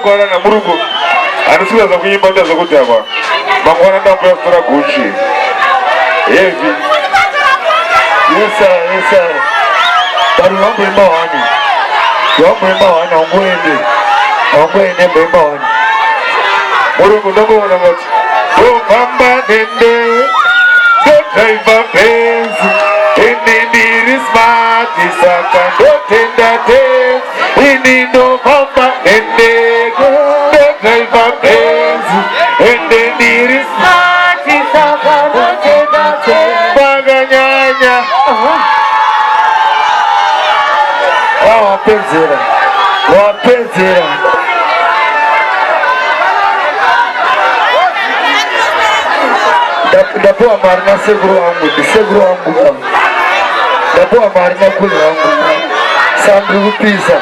mangwana na murugo anisiwa za kuimba nda zokutakwa mangwana nda mpewa Gucci heavy yes sir bari wangu imba wani ongwende mbemba wani murugo ndogo wanangati Bamba dende the driver Benz Inindi smart isaka dotenda te Inindo bamba dende the driver Benz Inindi smart isaka dotenda te Baganyanya wapenzera Dapo amarina seguro wangu Dapo amarina kuli wangu Sandru pizza